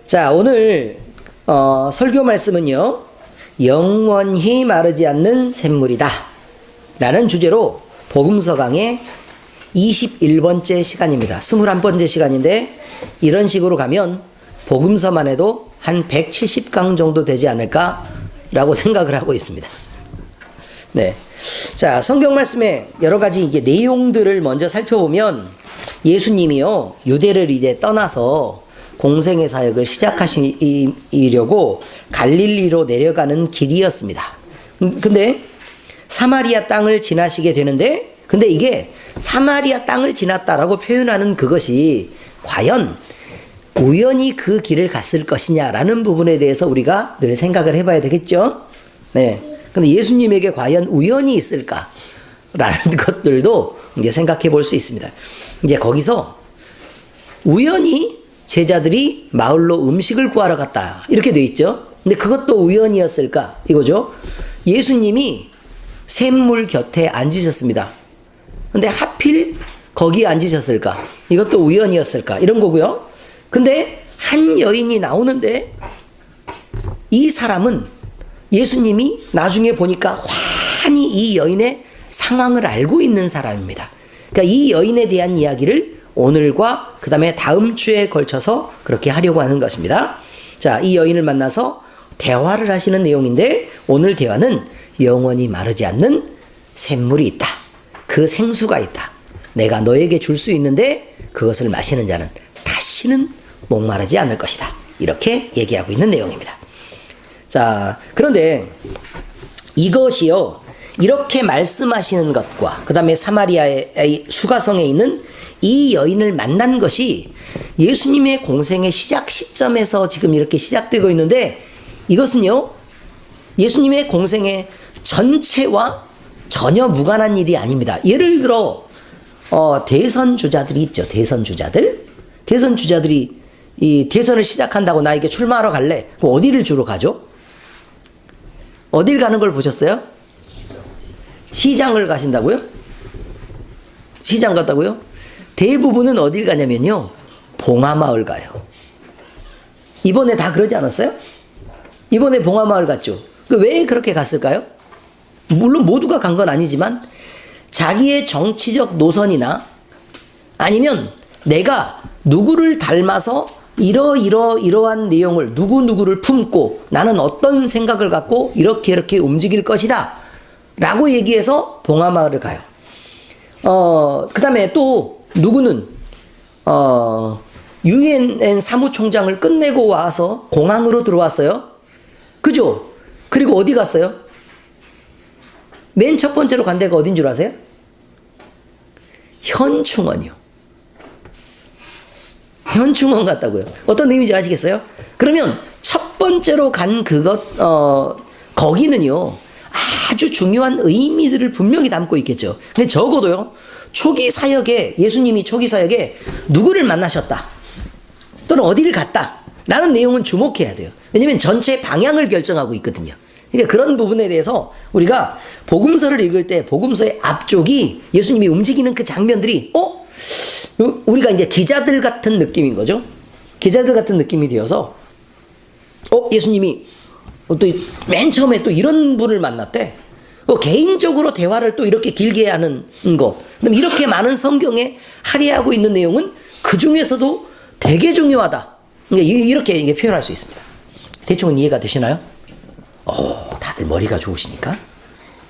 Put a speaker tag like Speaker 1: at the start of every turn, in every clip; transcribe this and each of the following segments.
Speaker 1: 자, 오늘 설교 말씀은요, 영원히 마르지 않는 샘물이다 라는 주제로 복음서 강의 21번째 시간입니다. 21번째 시간인데, 이런 식으로 가면 복음서만 해도 한 170강 정도 되지 않을까 라고 생각을 하고 있습니다. 네. 자, 성경 말씀의 여러 가지 이게 내용들을 먼저 살펴보면, 예수님이요, 유대를 이제 떠나서 공생의 사역을 시작하시려고 갈릴리로 내려가는 길이었습니다. 근데 사마리아 땅을 지나시게 되는데, 근데 이게 사마리아 땅을 지났다라고 표현하는 그것이 과연 우연히 그 길을 갔을 것이냐라는 부분에 대해서 우리가 늘 생각을 해봐야 되겠죠. 네. 근데 예수님에게 과연 우연이 있을까라는 것들도 이제 생각해 볼 수 있습니다. 이제 거기서 우연히 제자들이 마을로 음식을 구하러 갔다 이렇게 돼 있죠. 근데 그것도 우연이었을까 이거죠. 예수님이 샘물 곁에 앉으셨습니다. 근데 하필 거기에 앉으셨을까? 이것도 우연이었을까? 이런 거고요. 근데 한 여인이 나오는데, 이 사람은 예수님이 나중에 보니까 환히 이 여인의 상황을 알고 있는 사람입니다. 그러니까 이 여인에 대한 이야기를 오늘과 그 다음에 다음 주에 걸쳐서 그렇게 하려고 하는 것입니다. 자, 이 여인을 만나서 대화를 하시는 내용인데, 오늘 대화는 영원히 마르지 않는 샘물이 있다. 그 생수가 있다. 내가 너에게 줄 수 있는데 그것을 마시는 자는 다시는 목마르지 않을 것이다. 이렇게 얘기하고 있는 내용입니다. 자, 그런데 이것이요, 이렇게 말씀하시는 것과 그 다음에 사마리아의 수가성에 있는 이 여인을 만난 것이 예수님의 공생의 시작 시점에서 지금 이렇게 시작되고 있는데, 이것은요, 예수님의 공생의 전체와 전혀 무관한 일이 아닙니다. 예를 들어 대선 주자들이 있죠. 대선주자들이 이 대선을 시작한다고 나에게 출마하러 갈래? 그럼 어디를 주로 가죠? 어딜 가는 걸 보셨어요? 시장을 가신다고요? 시장 갔다고요? 대부분은 어딜 가냐면요, 봉화마을 가요. 이번에 다 그러지 않았어요? 이번에 봉화마을 갔죠. 왜 그렇게 갔을까요? 물론 모두가 간 건 아니지만 자기의 정치적 노선이나 아니면 내가 누구를 닮아서 이러한 내용을 누구를 품고 나는 어떤 생각을 갖고 이렇게 움직일 것이다 라고 얘기해서 봉화마을을 가요. 그 다음에 또 누구는 UN 사무총장을 끝내고 와서 공항으로 들어왔어요. 그죠? 그리고 어디 갔어요? 맨 첫 번째로 간 데가 어딘 줄 아세요? 현충원이요. 현충원 갔다고요. 어떤 의미인지 아시겠어요? 그러면 첫 번째로 간 거기는요, 아주 중요한 의미들을 분명히 담고 있겠죠. 근데 적어도요, 예수님이 초기 사역에 누구를 만나셨다, 또는 어디를 갔다 라는 내용은 주목해야 돼요. 왜냐면 전체 방향을 결정하고 있거든요. 그러니까 그런 부분에 대해서 우리가 복음서를 읽을 때 복음서의 앞쪽이 예수님이 움직이는 그 장면들이 우리가 이제 기자들 같은 느낌인 거죠. 기자들 같은 느낌이 되어서 예수님이 또 맨 처음에 또 이런 분을 만났대. 개인적으로 대화를 또 이렇게 길게 하는 것. 그럼 이렇게 많은 성경에 할애하고 있는 내용은 그 중에서도 되게 중요하다. 그러니까 이렇게 이게 표현할 수 있습니다. 대충은 이해가 되시나요? 다들 머리가 좋으시니까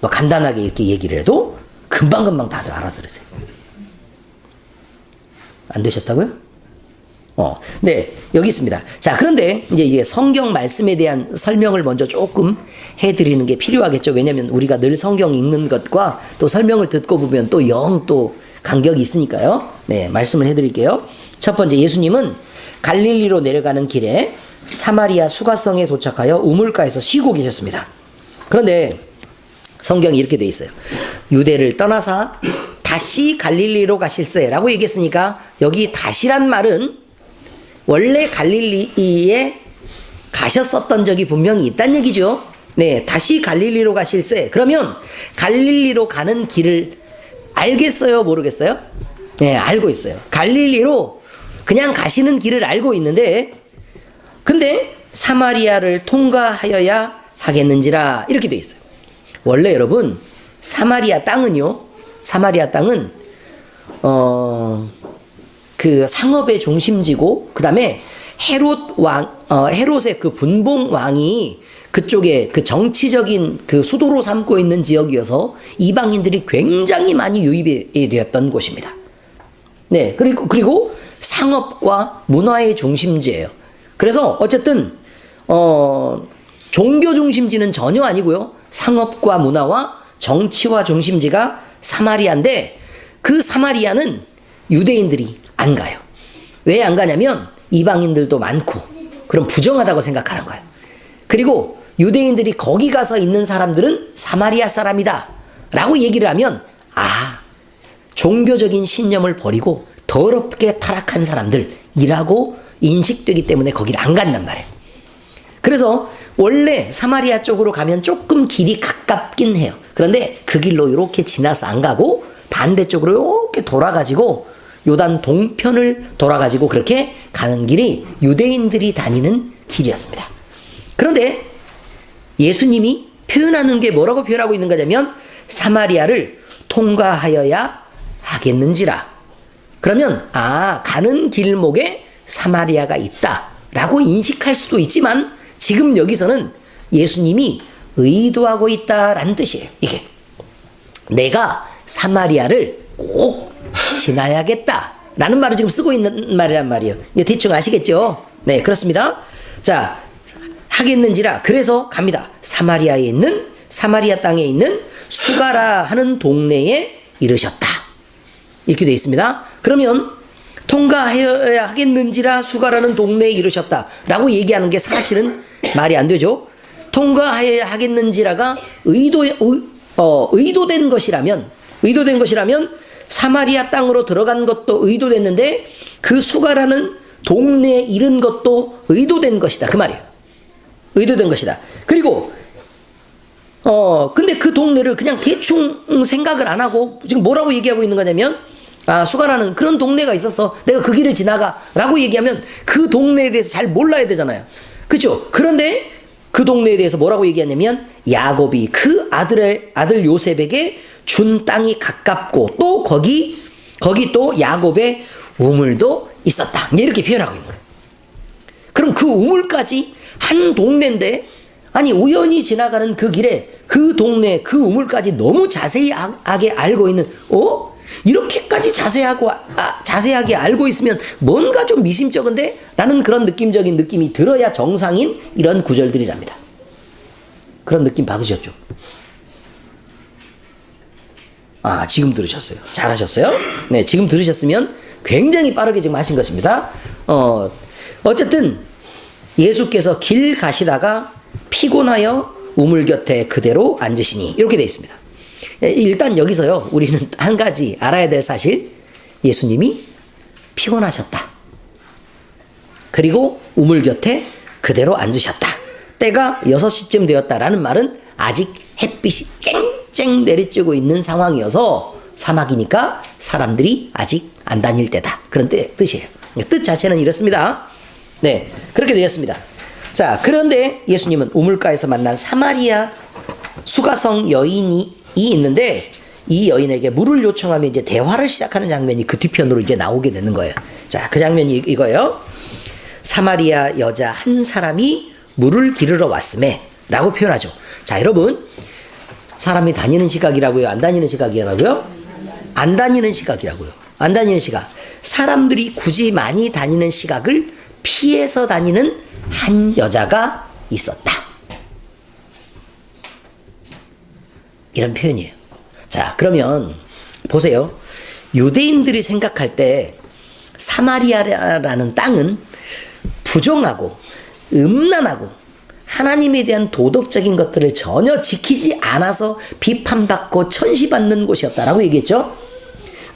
Speaker 1: 간단하게 이렇게 얘기를 해도 금방금방 다들 알아들으세요. 안 되셨다고요? 네, 여기 있습니다. 자, 그런데 이제 성경 말씀에 대한 설명을 먼저 조금 해드리는 게 필요하겠죠. 왜냐하면 우리가 늘 성경 읽는 것과 또 설명을 듣고 보면 또 또 간격이 있으니까요. 네, 말씀을 해드릴게요. 첫 번째, 예수님은 갈릴리로 내려가는 길에 사마리아 수가성에 도착하여 우물가에서 쉬고 계셨습니다. 그런데 성경이 이렇게 돼 있어요. 유대를 떠나사 다시 갈릴리로 가실세라고 얘기했으니까, 여기 다시란 말은 원래 갈릴리에 가셨었던 적이 분명히 있다는 얘기죠. 네, 다시 갈릴리로 가실세. 그러면 갈릴리로 가는 길을 알겠어요, 모르겠어요? 네, 알고 있어요. 갈릴리로 그냥 가시는 길을 알고 있는데, 근데 사마리아를 통과하여야 하겠는지라 이렇게 돼 있어요. 원래 여러분 사마리아 땅은요. 사마리아 땅은 그 상업의 중심지고 그다음에 헤롯의 그 분봉 왕이 그쪽에 그 정치적인 그 수도로 삼고 있는 지역이어서 이방인들이 굉장히 많이 유입이 되었던 곳입니다. 네, 그리고 상업과 문화의 중심지예요. 그래서 어쨌든 종교 중심지는 전혀 아니고요. 상업과 문화와 정치와 중심지가 사마리아인데 그 사마리아는 유대인들이 안 가요. 왜 안 가냐면 이방인들도 많고 그럼 부정하다고 생각하는 거예요. 그리고 유대인들이 거기 가서 있는 사람들은 사마리아 사람이다 라고 얘기를 하면 종교적인 신념을 버리고 더럽게 타락한 사람들이라고 인식되기 때문에 거기를 안 간단 말이에요. 그래서 원래 사마리아 쪽으로 가면 조금 길이 가깝긴 해요. 그런데 그 길로 이렇게 지나서 안 가고 반대쪽으로 이렇게 돌아가지고 요단 동편을 돌아가지고 그렇게 가는 길이 유대인들이 다니는 길이었습니다. 그런데 예수님이 표현하는 게 뭐라고 표현하고 있는 거냐면 사마리아를 통과하여야 하겠는지라. 그러면 가는 길목에 사마리아가 있다라고 인식할 수도 있지만 지금 여기서는 예수님이 의도하고 있다라는 뜻이에요. 이게 내가 사마리아를 꼭 지나야겠다라는 말을 지금 쓰고 있는 말이란 말이에요. 대충 아시겠죠? 네, 그렇습니다. 자, 하겠는지라. 그래서 갑니다. 사마리아 땅에 있는 수가라 하는 동네에 이르셨다. 이렇게 되어 있습니다. 그러면 통과해야 하겠는지라 수가라는 동네에 이르셨다 라고 얘기하는 게 사실은 말이 안 되죠. 통과해야 하겠는지라가 의도된 것이라면 사마리아 땅으로 들어간 것도 의도됐는데 그 수가라는 동네에 이른 것도 의도된 것이다 그 말이에요. 의도된 것이다. 그리고 근데 그 동네를 그냥 대충 생각을 안 하고 지금 뭐라고 얘기하고 있는 거냐면 수가라는 그런 동네가 있어서 내가 그 길을 지나가 라고 얘기하면 그 동네에 대해서 잘 몰라야 되잖아요. 그렇죠? 그런데 그 동네에 대해서 뭐라고 얘기하냐면 야곱이 그 아들 요셉에게 준 땅이 가깝고 또 거기 또 야곱의 우물도 있었다. 이렇게 표현하고 있는 거예요. 그럼 그 우물까지 한 동네인데 아니 우연히 지나가는 그 길에 그 동네 그 우물까지 너무 자세하게 알고 있는 이렇게까지 자세하게 알고 있으면 뭔가 좀 미심쩍은데? 라는 그런 느낌적인 느낌이 들어야 정상인 이런 구절들이랍니다. 그런 느낌 받으셨죠? 지금 들으셨어요. 잘하셨어요? 네, 지금 들으셨으면 굉장히 빠르게 지금 하신 것입니다. 어쨌든 예수께서 길 가시다가 피곤하여 우물 곁에 그대로 앉으시니 이렇게 되어 있습니다. 일단 여기서요 우리는 한 가지 알아야 될 사실, 예수님이 피곤하셨다. 그리고 우물 곁에 그대로 앉으셨다. 때가 6시쯤 되었다라는 말은 아직 햇빛이 쨍쨍 내리쬐고 있는 상황이어서 사막이니까 사람들이 아직 안 다닐 때다. 그런 뜻이에요. 뜻 자체는 이렇습니다. 네, 그렇게 되었습니다. 자, 그런데 예수님은 우물가에서 만난 사마리아 수가성 여인이 있는데 이 여인에게 물을 요청하며 이제 대화를 시작하는 장면이 그 뒤편으로 이제 나오게 되는 거예요. 자, 그 장면이 이거예요. 사마리아 여자 한 사람이 물을 기르러 왔음에 라고 표현하죠. 자, 여러분, 사람이 다니는 시각이라고요? 안 다니는 시각이라고요? 안 다니는 시각이라고요. 안 다니는 시각. 사람들이 굳이 많이 다니는 시각을 피해서 다니는 한 여자가 있었다. 이런 표현이에요. 자, 그러면 보세요. 유대인들이 생각할 때 사마리아라는 땅은 부정하고 음란하고 하나님에 대한 도덕적인 것들을 전혀 지키지 않아서 비판받고 천시받는 곳이었다라고 얘기했죠.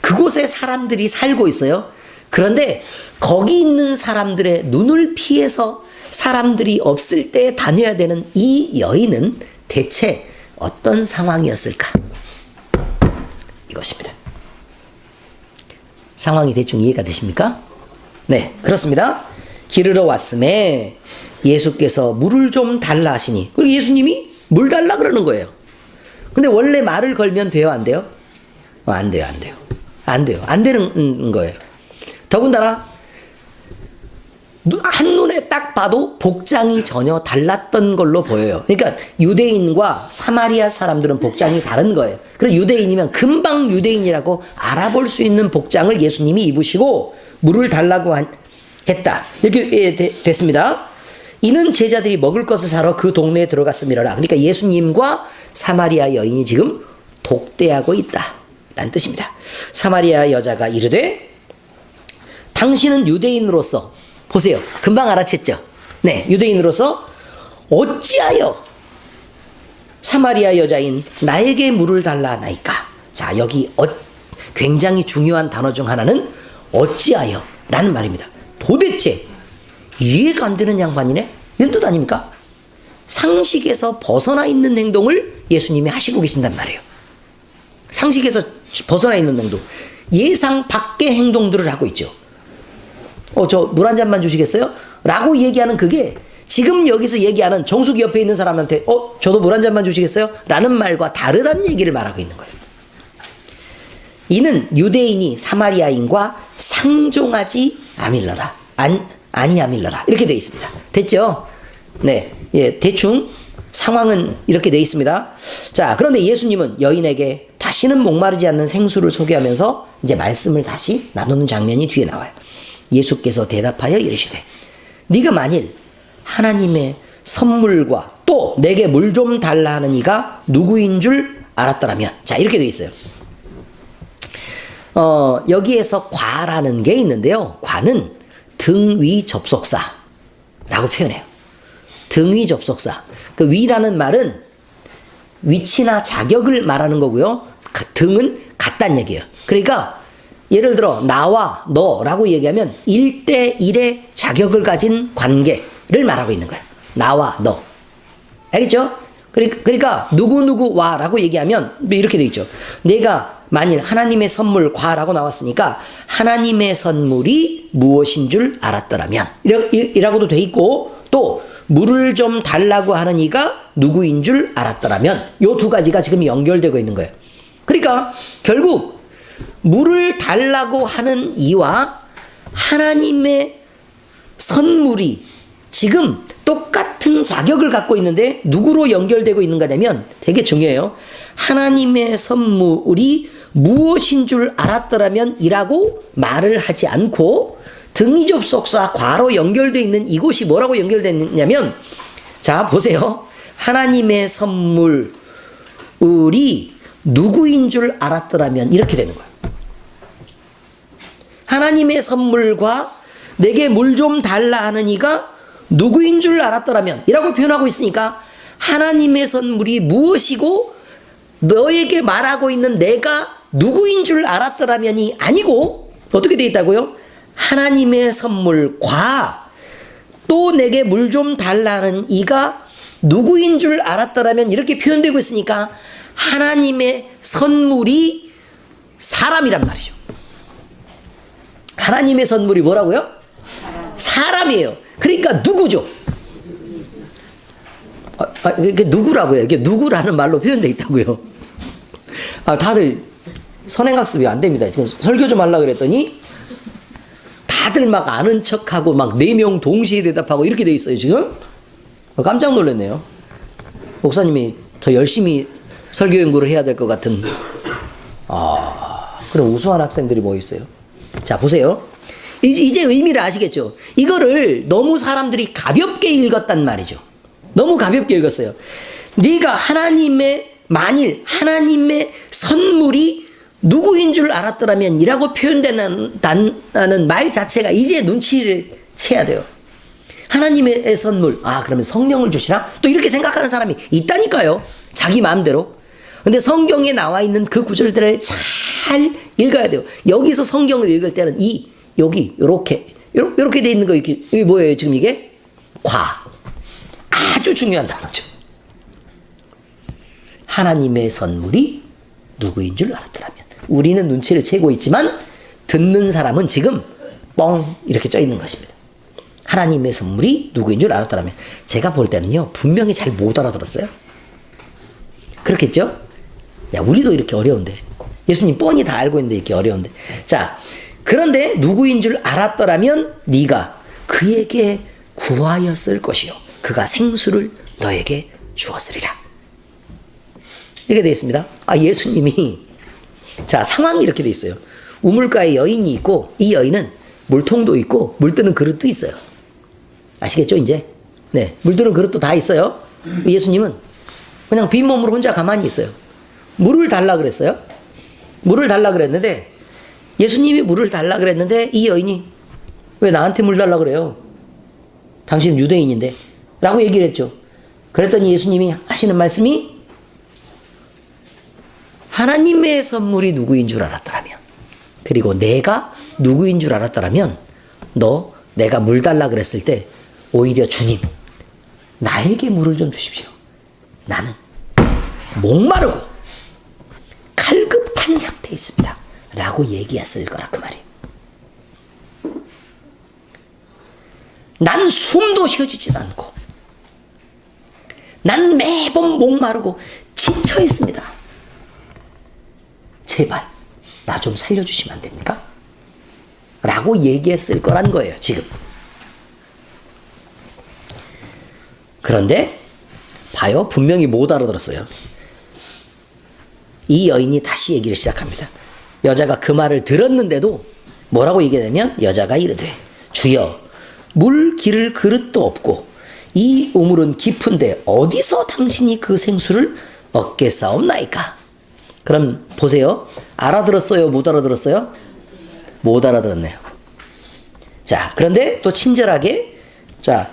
Speaker 1: 그곳에 사람들이 살고 있어요. 그런데 거기 있는 사람들의 눈을 피해서 사람들이 없을 때 다녀야 되는 이 여인은 대체 어떤 상황이었을까? 이것입니다. 상황이 대충 이해가 되십니까? 네, 그렇습니다. 기르러 왔음에 예수께서 물을 좀 달라 하시니, 그리고 예수님이 물 달라 그러는 거예요. 근데 원래 말을 걸면 돼요, 안 돼요? 안 돼요, 안 돼요. 안 돼요. 안 되는 거예요. 더군다나 한눈에 딱 봐도 복장이 전혀 달랐던 걸로 보여요. 그러니까 유대인과 사마리아 사람들은 복장이 다른 거예요. 그래서 유대인이면 금방 유대인이라고 알아볼 수 있는 복장을 예수님이 입으시고 물을 달라고 했다. 이렇게 됐습니다. 이는 제자들이 먹을 것을 사러 그 동네에 들어갔음이라. 그러니까 예수님과 사마리아 여인이 지금 독대하고 있다 라는 뜻입니다. 사마리아 여자가 이르되 당신은 유대인으로서, 보세요, 금방 알아챘죠. 네, 유대인으로서 어찌하여 사마리아 여자인 나에게 물을 달라 하나이까. 자, 여기 굉장히 중요한 단어 중 하나는 어찌하여 라는 말입니다. 도대체 이해가 안 되는 양반이네, 이런 뜻 아닙니까? 상식에서 벗어나 있는 행동을 예수님이 하시고 계신단 말이에요. 상식에서 벗어나 있는 행동, 예상 밖의 행동들을 하고 있죠. 저 물 한 잔만 주시겠어요? 라고 얘기하는 그게 지금 여기서 얘기하는 정수기 옆에 있는 사람한테 저도 물 한 잔만 주시겠어요? 라는 말과 다르다는 얘기를 말하고 있는 거예요. 이는 유대인이 사마리아인과 상종하지 아니하밀러라 이렇게 되어 있습니다. 됐죠? 네, 예, 대충 상황은 이렇게 되어 있습니다. 자, 그런데 예수님은 여인에게 다시는 목마르지 않는 생수를 소개하면서 이제 말씀을 다시 나누는 장면이 뒤에 나와요. 예수께서 대답하여 이르시되 네가 만일 하나님의 선물과 또 내게 물 좀 달라 하는 이가 누구인 줄 알았더라면. 자, 이렇게 되어 있어요. 여기에서 과라는 게 있는데요. 과는 등위 접속사라고 표현해요. 등위 접속사. 그 위라는 말은 위치나 자격을 말하는 거고요. 등은 같다는 얘기예요. 그러니까 예를 들어 나와 너라고 얘기하면 1대1의 자격을 가진 관계를 말하고 있는 거예요. 나와 너. 알겠죠? 그러니까 누구누구와라고 얘기하면 이렇게 돼 있죠. 내가 만일 하나님의 선물 과라고 나왔으니까 하나님의 선물이 무엇인 줄 알았더라면 이라고도 돼 있고, 또 물을 좀 달라고 하는 이가 누구인 줄 알았더라면, 요 두 가지가 지금 연결되고 있는 거예요. 그러니까 결국 물을 달라고 하는 이와 하나님의 선물이 지금 똑같은 자격을 갖고 있는데 누구로 연결되고 있는가 되면 되게 중요해요. 하나님의 선물이 무엇인 줄 알았더라면 이라고 말을 하지 않고 등위접속사 과로 연결되어 있는 이곳이 뭐라고 연결되느냐면, 자 보세요. 하나님의 선물이 누구인 줄 알았더라면 이렇게 되는 거예요. 하나님의 선물과 내게 물 좀 달라 하는 이가 누구인 줄 알았더라면 이라고 표현하고 있으니까 하나님의 선물이 무엇이고 너에게 말하고 있는 내가 누구인 줄 알았더라면이 아니고 어떻게 되어 있다고요? 하나님의 선물과 또 내게 물 좀 달라는 이가 누구인 줄 알았더라면 이렇게 표현되고 있으니까 하나님의 선물이 사람이란 말이죠. 하나님의 선물이 뭐라고요? 사람이에요. 그러니까 누구죠? 이게 누구라고요? 이게 누구라는 말로 표현되어 있다고요. 다들 선행학습이 안 됩니다. 지금 설교 좀 하려고 그랬더니 다들 막 아는 척하고 막 4명 동시에 대답하고 이렇게 돼 있어요, 지금. 깜짝 놀랐네요. 목사님이 더 열심히 설교 연구를 해야 될 것 같은. 그럼 우수한 학생들이 뭐 있어요? 자, 보세요. 이제 의미를 아시겠죠? 이거를 너무 사람들이 가볍게 읽었단 말이죠. 너무 가볍게 읽었어요. 네가 만일 하나님의 선물이 누구인 줄 알았더라면 이라고 표현되는 말 자체가 이제 눈치를 채야 돼요. 하나님의 선물, 그러면 성령을 주시나? 또 이렇게 생각하는 사람이 있다니까요. 자기 마음대로. 근데 성경에 나와 있는 그 구절들을 잘 읽어야 돼요. 여기서 성경을 읽을 때는 여기 요렇게 돼 있는 거 이게 뭐예요? 지금 이게 아주 중요한 단어죠. 하나님의 선물이 누구인 줄 알았더라면. 우리는 눈치를 채고 있지만 듣는 사람은 지금 뻥 이렇게 쪄 있는 것입니다. 하나님의 선물이 누구인 줄 알았더라면. 제가 볼 때는요, 분명히 잘 못 알아들었어요. 그렇겠죠? 야, 우리도 이렇게 어려운데. 예수님 뻔히 다 알고 있는데 이렇게 어려운데. 자, 그런데 누구인 줄 알았더라면 네가 그에게 구하였을 것이요 그가 생수를 너에게 주었으리라. 이렇게 되어 있습니다. 예수님이, 자, 상황이 이렇게 되어 있어요. 우물가에 여인이 있고, 이 여인은 물통도 있고 물 뜨는 그릇도 있어요. 아시겠죠, 이제? 네, 물 뜨는 그릇도 다 있어요. 예수님은 그냥 빈몸으로 혼자 가만히 있어요. 물을 달라 그랬어요. 물을 달라 그랬는데, 예수님이 물을 달라 그랬는데 이 여인이 왜 나한테 물 달라 그래요? 당신은 유대인인데 라고 얘기를 했죠. 그랬더니 예수님이 하시는 말씀이, 하나님의 선물이 누구인 줄 알았더라면, 그리고 내가 누구인 줄 알았더라면, 너 내가 물 달라 그랬을 때 오히려 주님 나에게 물을 좀 주십시오. 나는 목마르고 갈급한 상태에 있습니다 라고 얘기했을 거라, 그 말이에요. 난 숨도 쉬어지지도 않고 난 매번 목마르고 지쳐 있습니다. 제발 나 좀 살려주시면 안 됩니까? 라고 얘기했을 거란 거예요, 지금. 그런데 봐요, 분명히 못 알아들었어요. 이 여인이 다시 얘기를 시작합니다. 여자가 그 말을 들었는데도 뭐라고 얘기하냐면, 여자가 이르되 주여 물 기를 그릇도 없고 이 우물은 깊은데 어디서 당신이 그 생수를 얻겠사옵나이까? 그럼 보세요. 알아들었어요? 못 알아들었어요? 못 알아들었네요. 자, 그런데 또 친절하게, 자,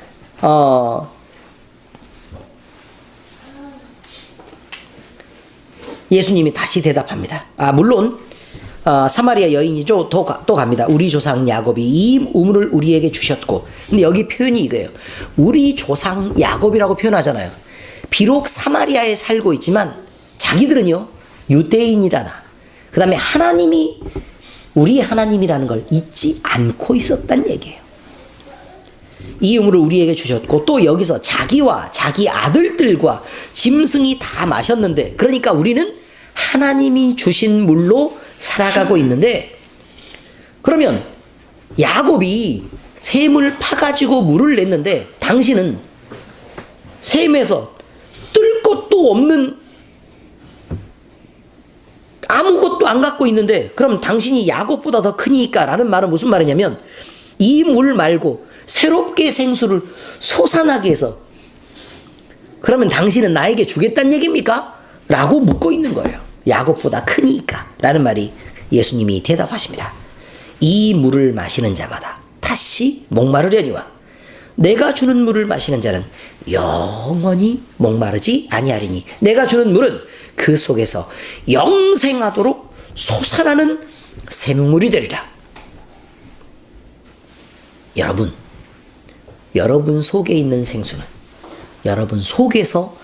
Speaker 1: 예수님이 다시 대답합니다. 물론 사마리아 여인이죠. 또 갑니다. 우리 조상 야곱이 이 우물을 우리에게 주셨고. 근데 여기 표현이 이거예요. 우리 조상 야곱이라고 표현하잖아요. 비록 사마리아에 살고 있지만 자기들은요, 유대인이라나, 그 다음에 하나님이 우리 하나님이라는 걸 잊지 않고 있었단 얘기예요. 이 우물을 우리에게 주셨고, 또 여기서 자기와 자기 아들들과 짐승이 다 마셨는데, 그러니까 우리는 하나님이 주신 물로 살아가고 있는데, 그러면 야곱이 샘을 파가지고 물을 냈는데 당신은 샘에서 뜰 것도 없는, 아무것도 안 갖고 있는데, 그럼 당신이 야곱보다 더 크니까 라는 말은 무슨 말이냐면, 이 물 말고 새롭게 생수를 솟아나게 해서, 그러면 당신은 나에게 주겠다는 얘기입니까? 라고 묻고 있는 거예요. 야곱보다 크니까 라는 말이 예수님이 대답하십니다. 이 물을 마시는 자마다 다시 목마르려니와 내가 주는 물을 마시는 자는 영원히 목마르지 아니하리니 내가 주는 물은 그 속에서 영생하도록 솟아나는 샘물이 되리라. 여러분 속에 있는 생수는 여러분 속에서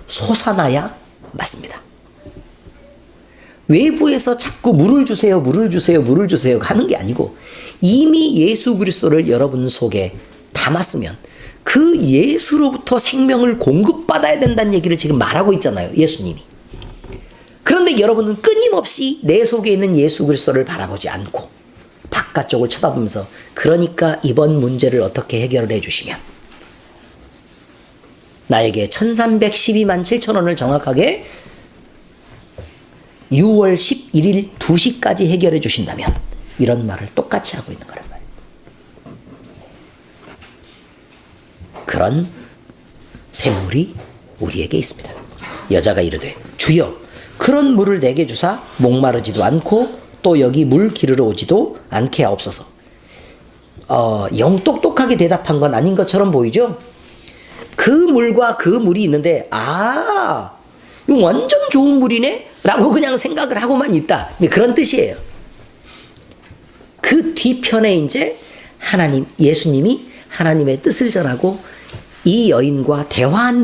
Speaker 1: 솟아나야 맞습니다. 외부에서 자꾸 물을 주세요, 물을 주세요, 물을 주세요 하는 게 아니고, 이미 예수 그리스도를 여러분 속에 담았으면 그 예수로부터 생명을 공급받아야 된다는 얘기를 지금 말하고 있잖아요, 예수님이. 그런데 여러분은 끊임없이 내 속에 있는 예수 그리스도를 바라보지 않고 바깥쪽을 쳐다보면서, 그러니까 이번 문제를 어떻게 해결을 해주시면 나에게 1312만 7천 원을 정확하게 6월 11일 2시까지 해결해 주신다면, 이런 말을 똑같이 하고 있는 거란 말이에요. 그런 샘물이 우리에게 있습니다. 여자가 이르되 주여 그런 물을 내게 주사 목마르지도 않고 또 여기 물 기르러 오지도 않게 하옵소서. 영 똑똑하게 대답한 건 아닌 것처럼 보이죠? 그 물과 그 물이 있는데, 이거 완전 좋은 물이네? 라고 그냥 생각을 하고만 있다. 그런 뜻이에요. 그 뒤편에 이제 예수님이 하나님의 뜻을 전하고 이 여인과 대화한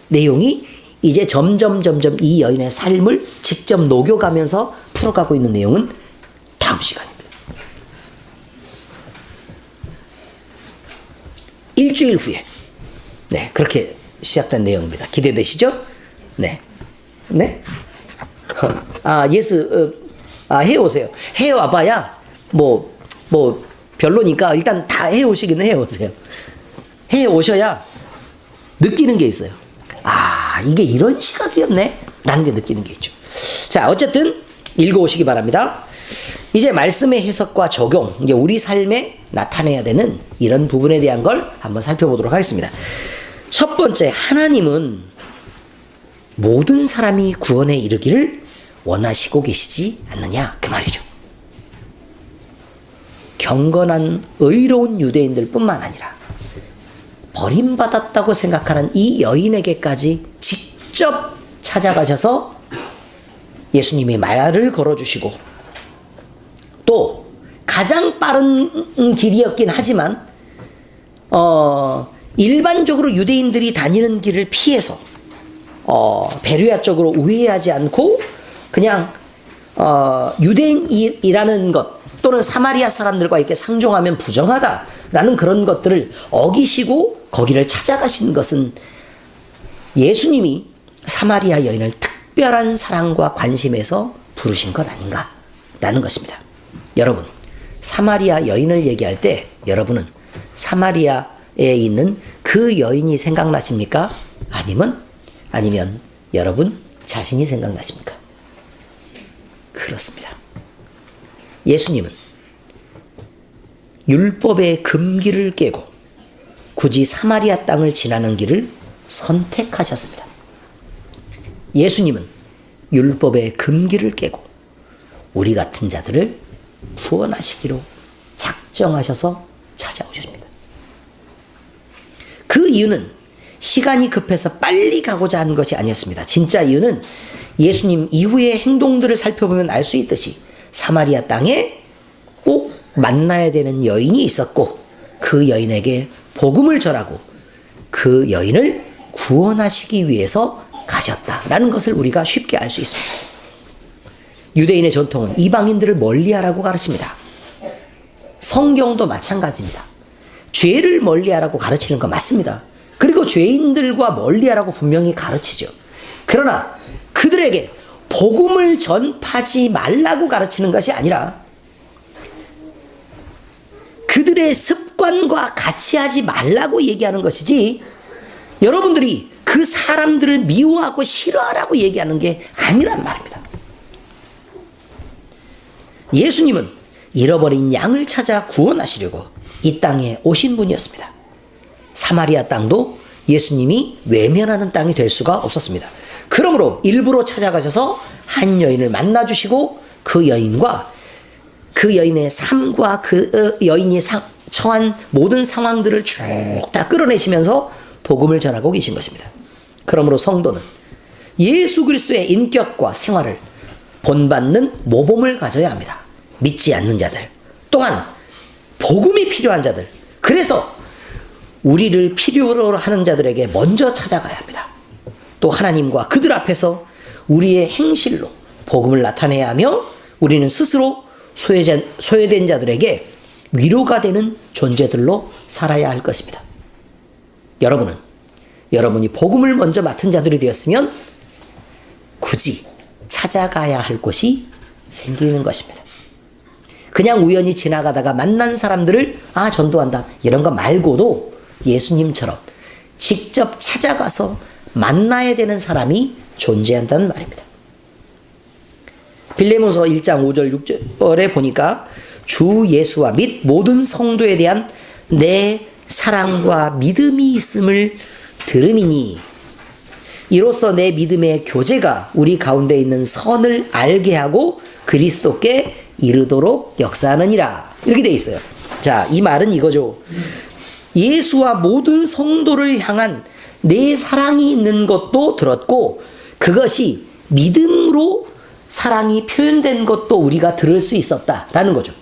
Speaker 1: 내용이 이제 점점 이 여인의 삶을 직접 녹여가면서 풀어가고 있는 내용은 다음 시간입니다. 일주일 후에. 네, 그렇게 시작된 내용입니다. 기대되시죠? 네. 네? 해오세요. 해와봐야, 별로니까 일단 다 해오시기는 해오세요. 해오셔야 느끼는 게 있어요. 이게 이런 시각이었네? 라는 게 느끼는 게 있죠. 자, 어쨌든 읽어오시기 바랍니다. 이제 말씀의 해석과 적용, 이제 우리 삶에 나타내야 되는 이런 부분에 대한 걸 한번 살펴보도록 하겠습니다. 첫 번째, 하나님은 모든 사람이 구원에 이르기를 원하시고 계시지 않느냐, 그 말이죠. 경건한 의로운 유대인들 뿐만 아니라 버림받았다고 생각하는 이 여인에게까지 직접 찾아가셔서 예수님이 말을 걸어주시고, 또 가장 빠른 길이었긴 하지만 일반적으로 유대인들이 다니는 길을 피해서 베르야 쪽으로 우회하지 않고 그냥 유대인이라는 것 또는 사마리아 사람들과 이렇게 상종하면 부정하다라는 그런 것들을 어기시고 거기를 찾아가신 것은 예수님이 사마리아 여인을 특별한 사랑과 관심에서 부르신 것 아닌가라는 것입니다. 여러분, 사마리아 여인을 얘기할 때 여러분은 사마리아에 있는 그 여인이 생각나십니까? 아니면 여러분 자신이 생각나십니까? 그렇습니다. 예수님은 율법의 금기를 깨고 굳이 사마리아 땅을 지나는 길을 선택하셨습니다. 예수님은 율법의 금기를 깨고 우리 같은 자들을 구원하시기로 작정하셔서 찾아오셨습니다. 그 이유는 시간이 급해서 빨리 가고자 하는 것이 아니었습니다. 진짜 이유는 예수님 이후의 행동들을 살펴보면 알 수 있듯이 사마리아 땅에 꼭 만나야 되는 여인이 있었고 그 여인에게 복음을 전하고 그 여인을 구원하시기 위해서 가셨다라는 것을 우리가 쉽게 알 수 있습니다. 유대인의 전통은 이방인들을 멀리하라고 가르칩니다. 성경도 마찬가지입니다. 죄를 멀리하라고 가르치는 건 맞습니다. 그리고 죄인들과 멀리하라고 분명히 가르치죠. 그러나 그들에게 복음을 전파하지 말라고 가르치는 것이 아니라 그들의 습관과 같이 하지 말라고 얘기하는 것이지, 여러분들이 그 사람들을 미워하고 싫어하라고 얘기하는 게 아니란 말입니다. 예수님은 잃어버린 양을 찾아 구원하시려고 이 땅에 오신 분이었습니다. 사마리아 땅도 예수님이 외면하는 땅이 될 수가 없었습니다. 그러므로 일부러 찾아가셔서 한 여인을 만나주시고 그 여인과 그 여인의 삶과 그 여인이 처한 모든 상황들을 쭉 다 끌어내시면서 복음을 전하고 계신 것입니다. 그러므로 성도는 예수 그리스도의 인격과 생활을 본받는 모범을 가져야 합니다. 믿지 않는 자들, 또한 복음이 필요한 자들, 그래서 우리를 필요로 하는 자들에게 먼저 찾아가야 합니다. 또 하나님과 그들 앞에서 우리의 행실로 복음을 나타내야 하며 우리는 스스로 소외된 자들에게 위로가 되는 존재들로 살아야 할 것입니다. 여러분이 복음을 먼저 맡은 자들이 되었으면 굳이 찾아가야 할 곳이 생기는 것입니다. 그냥 우연히 지나가다가 만난 사람들을 전도한다 이런 거 말고도 예수님처럼 직접 찾아가서 만나야 되는 사람이 존재한다는 말입니다. 빌레몬서 1장 5절 6절에 보니까 주 예수와 및 모든 성도에 대한 내 사랑과 믿음이 있음을 들음이니 이로써 내 믿음의 교제가 우리 가운데 있는 선을 알게 하고 그리스도께 이르도록 역사하느니라, 이렇게 돼 있어요. 자, 이 말은 이거죠. 예수와 모든 성도를 향한 내 사랑이 있는 것도 들었고 그것이 믿음으로 사랑이 표현된 것도 우리가 들을 수 있었다라는 거죠.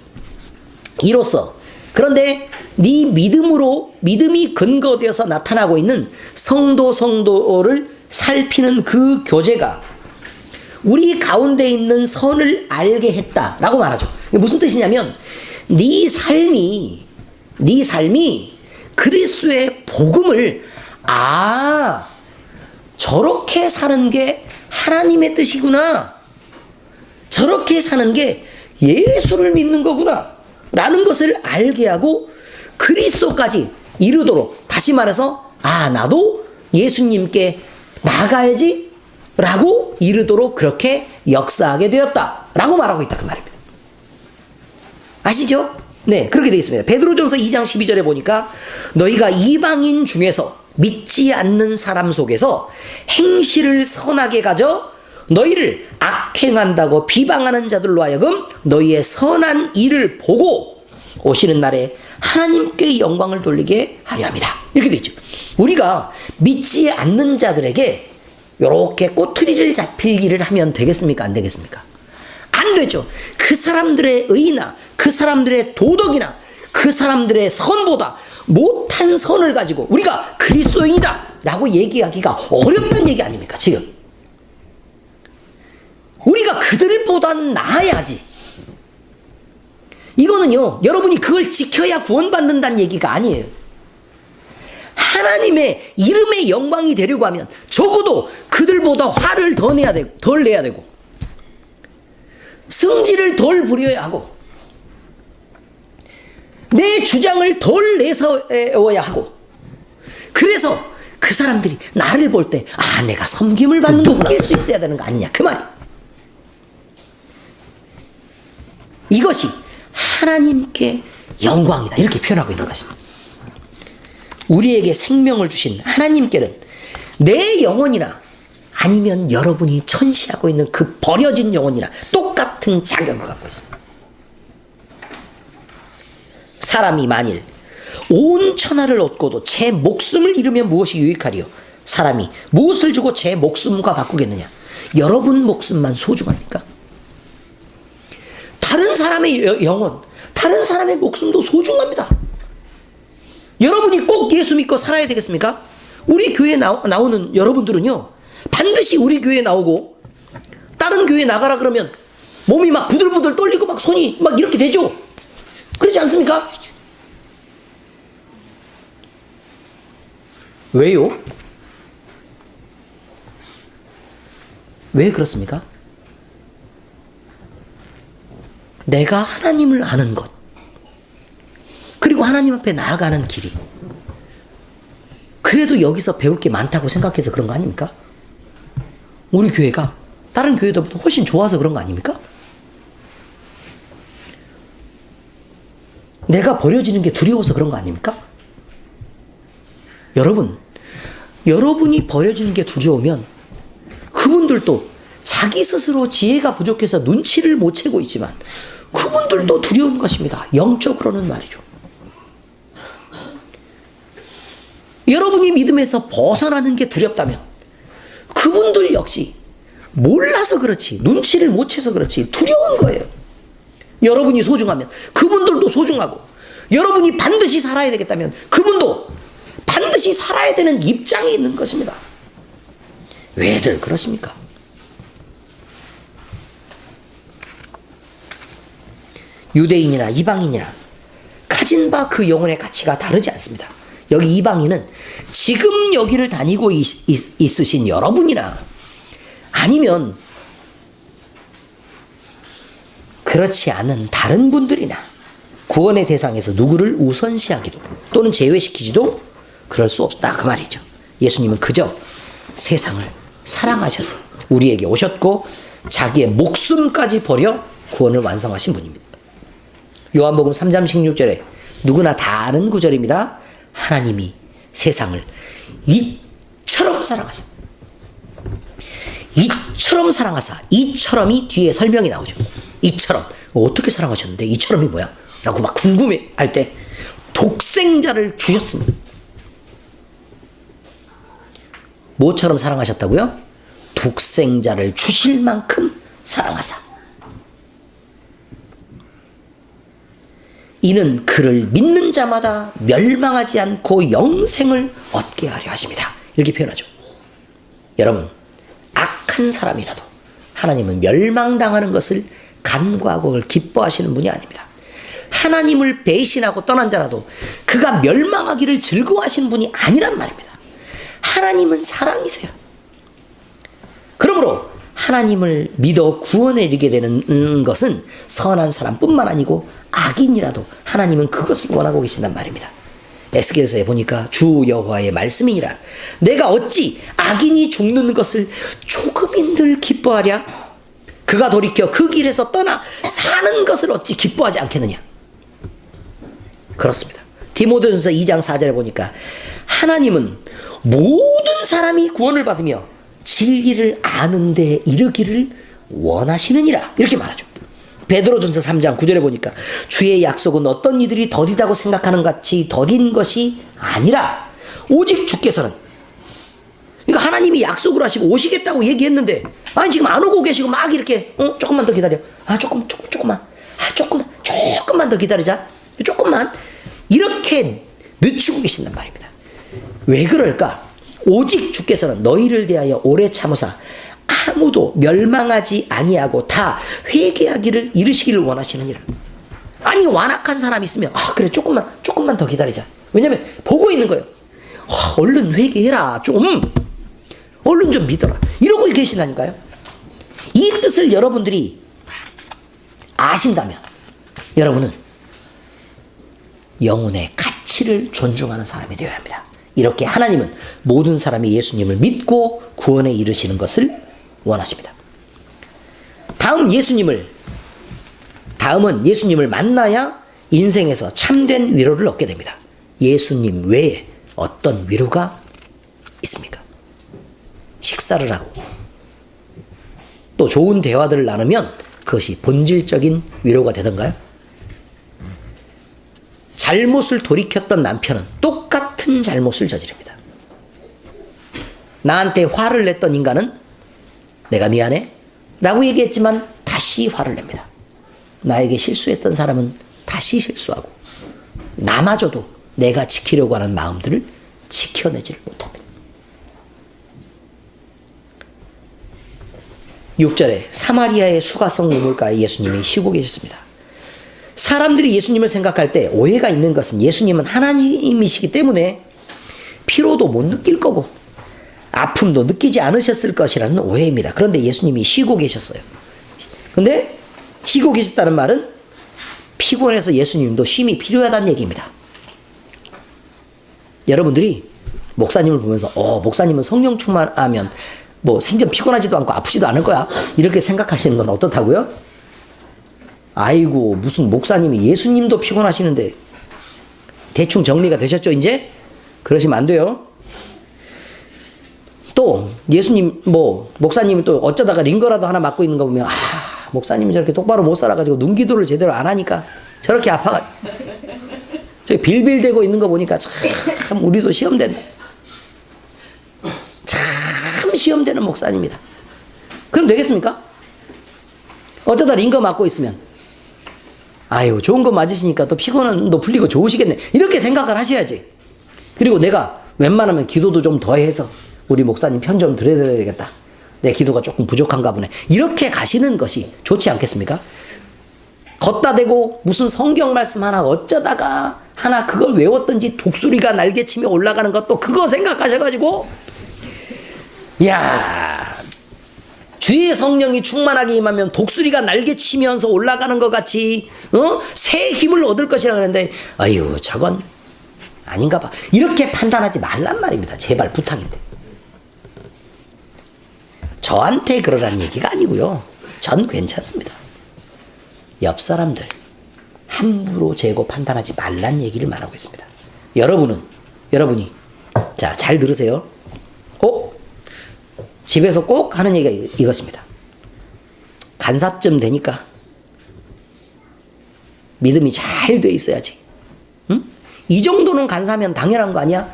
Speaker 1: 이로써, 그런데 네 믿음이 근거되어서 나타나고 있는 성도를 살피는 그 교제가 우리 가운데 있는 선을 알게 했다라고 말하죠. 무슨 뜻이냐면 네 삶이 그리스도의 복음을 저렇게 사는 게 하나님의 뜻이구나. 저렇게 사는 게 예수를 믿는 거구나. 라는 것을 알게 하고 그리스도까지 이르도록, 다시 말해서 나도 예수님께 나가야지 라고 이르도록 그렇게 역사하게 되었다 라고 말하고 있다 그 말입니다. 아시죠? 네, 그렇게 되어 있습니다. 베드로전서 2장 12절에 보니까 너희가 이방인 중에서 믿지 않는 사람 속에서 행실을 선하게 가져 너희를 악행한다고 비방하는 자들로 하여금 너희의 선한 일을 보고 오시는 날에 하나님께 영광을 돌리게 하려 합니다. 이렇게 되어 있죠. 우리가 믿지 않는 자들에게 이렇게 꼬투리를 잡힐 일을 하면 되겠습니까? 안 되겠습니까? 안 되죠. 그 사람들의 의나 그 사람들의 도덕이나 그 사람들의 선보다 못한 선을 가지고 우리가 그리스도인이다 라고 얘기하기가 어렵다는 얘기 아닙니까? 지금 우리가 그들보단 나아야지. 이거는요, 여러분이 그걸 지켜야 구원받는다는 얘기가 아니에요. 하나님의 이름의 영광이 되려고 하면 적어도 그들보다 화를 덜 내야 되고 승질을 덜 부려야 하고 내 주장을 덜 내세워야 하고, 그래서 그 사람들이 나를 볼 때 내가 섬김을 받는 거 느낄 수 있어야 되는 거 아니냐 그 말이에요. 이것이 하나님께 영광이다 이렇게 표현하고 있는 것입니다. 우리에게 생명을 주신 하나님께는 내 영혼이나 아니면 여러분이 천시하고 있는 그 버려진 영혼이나 똑같은 자격을 갖고 있습니다. 사람이 만일 온 천하를 얻고도 제 목숨을 잃으면 무엇이 유익하리요? 사람이 무엇을 주고 제 목숨과 바꾸겠느냐? 여러분 목숨만 소중합니까? 다른 사람의 영혼, 다른 사람의 목숨도 소중합니다. 여러분이 꼭 예수 믿고 살아야 되겠습니까? 우리 교회에 나오는 여러분들은요, 반드시 우리 교회에 나오고 다른 교회에 나가라 그러면 몸이 막 부들부들 떨리고 막 손이 막 이렇게 되죠? 그렇지 않습니까? 왜요? 왜 그렇습니까? 내가 하나님을 아는 것, 그리고 하나님 앞에 나아가는 길이 그래도 여기서 배울 게 많다고 생각해서 그런 거 아닙니까? 우리 교회가 다른 교회들보다 훨씬 좋아서 그런 거 아닙니까? 내가 버려지는 게 두려워서 그런 거 아닙니까? 여러분이 버려지는 게 두려우면 그분들도 자기 스스로 지혜가 부족해서 눈치를 못 채고 있지만 그분들도 두려운 것입니다. 영적으로는 말이죠. 여러분이 믿음에서 벗어나는 게 두렵다면 그분들 역시 몰라서 그렇지, 눈치를 못 채서 그렇지 두려운 거예요. 여러분이 소중하면 그분들도 소중하고, 여러분이 반드시 살아야 되겠다면 그분도 반드시 살아야 되는 입장에 있는 것입니다. 왜들 그러십니까? 유대인이나 이방인이나 가진 바 그 영혼의 가치가 다르지 않습니다. 여기 이방인은 지금 여기를 다니고 있으신 여러분이나 아니면 그렇지 않은 다른 분들이나 구원의 대상에서 누구를 우선시하기도 또는 제외시키지도 그럴 수 없다 그 말이죠. 예수님은 그저 세상을 사랑하셔서 우리에게 오셨고 자기의 목숨까지 버려 구원을 완성하신 분입니다. 요한복음 3장 16절에 누구나 다 아는 구절입니다. 하나님이 세상을 이처럼 사랑하사, 이처럼 사랑하사, 이처럼이 뒤에 설명이 나오죠. 이처럼 어떻게 사랑하셨는데 이처럼이 뭐야? 라고 막 궁금해할 때 독생자를 주셨습니다. 뭐처럼 사랑하셨다고요? 독생자를 주실 만큼 사랑하사. 이는 그를 믿는 자마다 멸망하지 않고 영생을 얻게 하려 하십니다. 이렇게 표현하죠. 여러분, 악한 사람이라도 하나님은 멸망당하는 것을 간과하고 그걸 기뻐하시는 분이 아닙니다. 하나님을 배신하고 떠난 자라도 그가 멸망하기를 즐거워하시는 분이 아니란 말입니다. 하나님은 사랑이세요. 그러므로 하나님을 믿어 구원에 이르게 되는 것은 선한 사람뿐만 아니고 악인이라도 하나님은 그것을 원하고 계신단 말입니다. 에스겔서에 보니까 주 여호와의 말씀이니라. 내가 어찌 악인이 죽는 것을 조금인들 기뻐하랴? 그가 돌이켜 그 길에서 떠나 사는 것을 어찌 기뻐하지 않겠느냐? 그렇습니다. 디모데전서 2장 4절에 보니까 하나님은 모든 사람이 구원을 받으며 진리를 아는 데 이르기를 원하시느니라. 이렇게 말하죠. 베드로전서 3장 9절에 보니까 주의 약속은 어떤 이들이 더디다고 생각하는 같이 더딘 것이 아니라 오직 주께서는, 그러니까 하나님이 약속을 하시고 오시겠다고 얘기했는데 아니 지금 안 오고 계시고 막 이렇게 조금만 더 기다려. 조금만 더 기다리자. 조금만 이렇게 늦추고 계신단 말입니다. 왜 그럴까? 오직 주께서는 너희를 대하여 오래 참으사 아무도 멸망하지 아니하고 다 회개하기를 이르시기를 원하시느니라. 아니 완악한 사람이 있으면 그래 조금만 더 기다리자. 왜냐면 보고 있는 거예요. 얼른 회개해라. 얼른 좀 믿어라. 이러고 계시다니까요. 이 뜻을 여러분들이 아신다면 여러분은 영혼의 가치를 존중하는 사람이 되어야 합니다. 이렇게 하나님은 모든 사람이 예수님을 믿고 구원에 이르시는 것을 원하십니다. 다음은 예수님을 만나야 인생에서 참된 위로를 얻게 됩니다. 예수님 외에 어떤 위로가 있습니까? 식사를 하고 또 좋은 대화들을 나누면 그것이 본질적인 위로가 되던가요? 잘못을 돌이켰던 남편은 똑같은 잘못을 저지릅니다. 나한테 화를 냈던 인간은 내가 미안해 라고 얘기했지만 다시 화를 냅니다. 나에게 실수했던 사람은 다시 실수하고 나마저도 내가 지키려고 하는 마음들을 지켜내지를 못합니다. 6절에 사마리아의 수가성 우물가에 예수님이 쉬고 계셨습니다. 사람들이 예수님을 생각할 때 오해가 있는 것은 예수님은 하나님이시기 때문에 피로도 못 느낄 거고 아픔도 느끼지 않으셨을 것이라는 오해입니다. 그런데 예수님이 쉬고 계셨어요. 근데 쉬고 계셨다는 말은 피곤해서 예수님도 쉼이 필요하다는 얘기입니다. 여러분들이 목사님을 보면서 목사님은 성령 충만하면 생전 피곤하지도 않고 아프지도 않을 거야 이렇게 생각하시는 건 어떻다고요? 아이고 무슨 목사님이 예수님도 피곤하시는데 대충 정리가 되셨죠 이제? 그러시면 안 돼요. 또 예수님 목사님이 또 어쩌다가 링거라도 하나 맞고 있는 거 보면 목사님이 저렇게 똑바로 못 살아가지고 눈기도를 제대로 안 하니까 저렇게 아파가 저기 빌빌대고 있는 거 보니까 참 우리도 시험된다. 참 시험되는 목사님이다. 그럼 되겠습니까? 어쩌다 링거 맞고 있으면 아유 좋은 거 맞으시니까 또 피곤도 풀리고 좋으시겠네 이렇게 생각을 하셔야지. 그리고 내가 웬만하면 기도도 좀 더 해서 우리 목사님 편 좀 들어야 되겠다. 내 기도가 조금 부족한가 보네. 이렇게 가시는 것이 좋지 않겠습니까? 걷다 대고 무슨 성경 말씀 하나 어쩌다가 하나 그걸 외웠던지 독수리가 날개치며 올라가는 것도 그거 생각하셔가지고 야 주의 성령이 충만하게 임하면 독수리가 날개치면서 올라가는 것 같이 새 힘을 얻을 것이라 그러는데 아유 저건 아닌가 봐. 이렇게 판단하지 말란 말입니다. 제발 부탁인데. 저한테 그러라는 얘기가 아니고요. 전 괜찮습니다. 옆 사람들 함부로 재고 판단하지 말란 얘기를 말하고 있습니다. 여러분이 자, 잘 들으세요. 집에서 꼭 하는 얘기가 이것입니다. 간섭쯤 되니까 믿음이 잘 돼 있어야지. 응? 이 정도는 간사하면 당연한 거 아니야?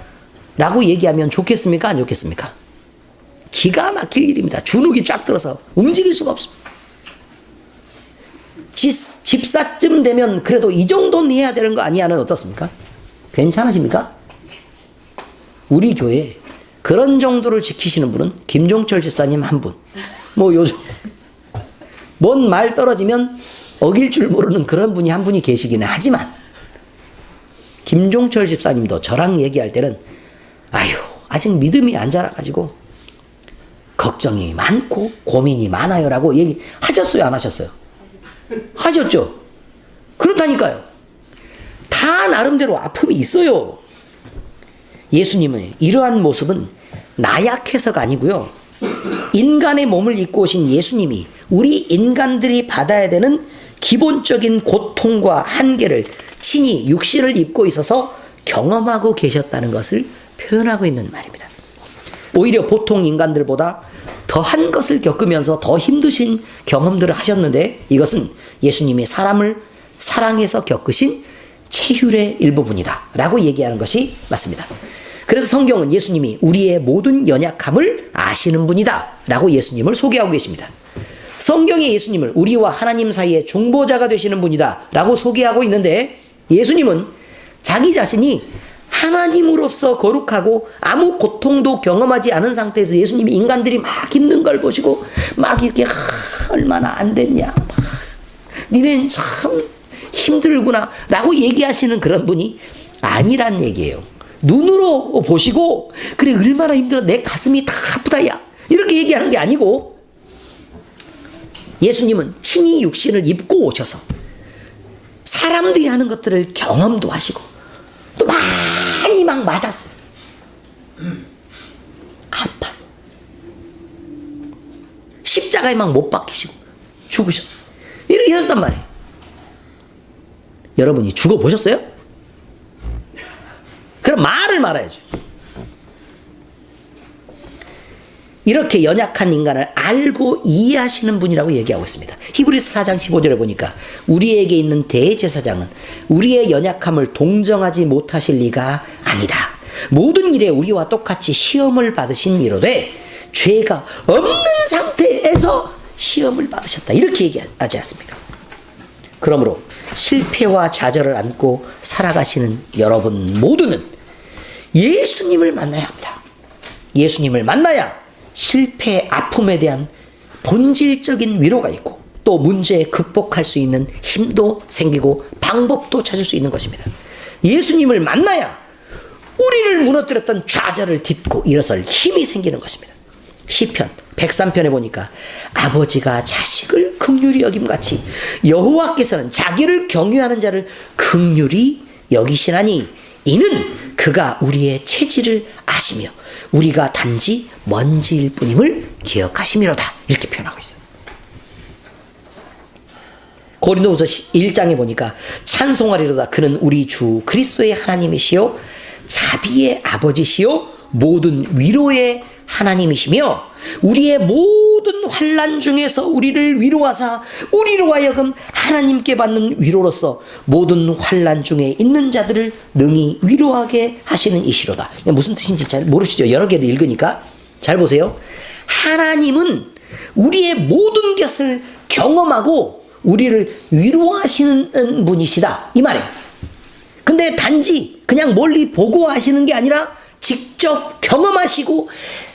Speaker 1: 라고 얘기하면 좋겠습니까? 안 좋겠습니까? 기가 막힐 일입니다. 주눅이 쫙 들어서 움직일 수가 없습니다. 집사쯤 되면 그래도 이 정도는 해야 되는 거 아니야는 어떻습니까? 괜찮으십니까? 우리 교회에 그런 정도를 지키시는 분은 김종철 집사님 한 분. 요즘 뭔 말 떨어지면 어길 줄 모르는 그런 분이 한 분이 계시기는 하지만 김종철 집사님도 저랑 얘기할 때는 아유 아직 믿음이 안 자라가지고 걱정이 많고 고민이 많아요라고 얘기하셨어요 안 하셨어요? 하셨죠? 그렇다니까요. 다 나름대로 아픔이 있어요. 예수님의 이러한 모습은 나약해서가 아니고요. 인간의 몸을 입고 오신 예수님이 우리 인간들이 받아야 되는 기본적인 고통과 한계를 친히 육신을 입고 있어서 경험하고 계셨다는 것을 표현하고 있는 말입니다. 오히려 보통 인간들보다 더한 것을 겪으면서 더 힘드신 경험들을 하셨는데 이것은 예수님이 사람을 사랑해서 겪으신 체휼의 일부분이다 라고 얘기하는 것이 맞습니다. 그래서 성경은 예수님이 우리의 모든 연약함을 아시는 분이다 라고 예수님을 소개하고 계십니다. 성경에 예수님을 우리와 하나님 사이의 중보자가 되시는 분이다 라고 소개하고 있는데 예수님은 자기 자신이 하나님으로서 거룩하고 아무 고통도 경험하지 않은 상태에서 예수님이 인간들이 막 힘든 걸 보시고 막 이렇게 얼마나 안 됐냐 니는 참 힘들구나 라고 얘기하시는 그런 분이 아니란 얘기예요. 눈으로 보시고 그래 얼마나 힘들어 내 가슴이 다 아프다 야 이렇게 얘기하는 게 아니고 예수님은 친히 육신을 입고 오셔서 사람들이 하는 것들을 경험도 하시고 또 많이 막 맞았어요. 아파. 십자가에 막 못 박히시고 죽으셨어요. 이렇게 하셨단 말이에요. 여러분이 죽어보셨어요? 그럼 말을 말아야죠. 이렇게 연약한 인간을 알고 이해하시는 분이라고 얘기하고 있습니다. 히브리서 4장 15절에 보니까 우리에게 있는 대제사장은 우리의 연약함을 동정하지 못하실 리가 아니다. 모든 일에 우리와 똑같이 시험을 받으신 이로되 죄가 없는 상태에서 시험을 받으셨다. 이렇게 얘기하지 않습니까? 그러므로 실패와 좌절을 안고 살아가시는 여러분 모두는 예수님을 만나야 합니다. 예수님을 만나야 실패, 아픔에 대한 본질적인 위로가 있고 또 문제에 극복할 수 있는 힘도 생기고 방법도 찾을 수 있는 것입니다. 예수님을 만나야 우리를 무너뜨렸던 좌절을 딛고 일어설 힘이 생기는 것입니다. 시편 103편에 보니까 아버지가 자식을 긍휼히 여김같이 여호와께서는 자기를 경유하는 자를 긍휼히 여기시나니 이는 그가 우리의 체질을 아시며 우리가 단지 먼지일 뿐임을 기억하심이로다. 이렇게 표현하고 있어요. 고린도후서 1장에 보니까 찬송하리로다. 그는 우리 주 그리스도의 하나님이시요 자비의 아버지시요 모든 위로의 하나님이시며 우리의 모든 환난 중에서 우리를 위로하사 우리로 하여금 하나님께 받는 위로로서 모든 환난 중에 있는 자들을 능히 위로하게 하시는 이시로다. 무슨 뜻인지 잘 모르시죠? 여러 개를 읽으니까 잘 보세요. 하나님은 우리의 모든 것을 경험하고 우리를 위로하시는 분이시다 이 말이에요. 근데 단지 그냥 멀리 보고 하시는 게 아니라 직접 경험하시고